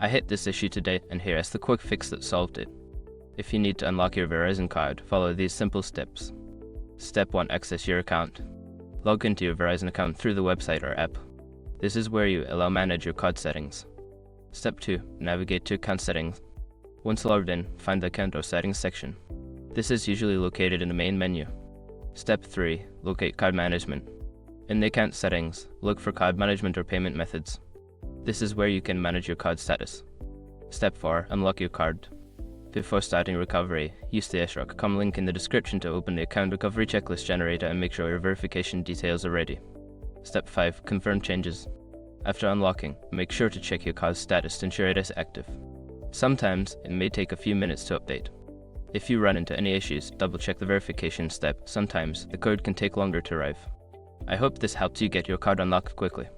I hit this issue today, and here is the quick fix that solved it. If you need to unlock your Verizon card, follow these simple steps. Step 1. Access your account. Log into your Verizon account through the website or app. This is where you manage your card settings. Step 2. Navigate to account settings. Once logged in, find the account or settings section. This is usually located in the main menu. Step 3. Locate card management. In the account settings, look for card management or payment methods. This is where you can manage your card status. Step 4. Unlock your card. Before starting recovery, use the SROC.com link in the description to open the account recovery checklist generator and make sure your verification details are ready. Step 5. Confirm changes. After unlocking, make sure to check your card's status to ensure it is active. Sometimes, it may take a few minutes to update. If you run into any issues, double-check the verification step. Sometimes, the code can take longer to arrive. I hope this helped you get your card unlocked quickly.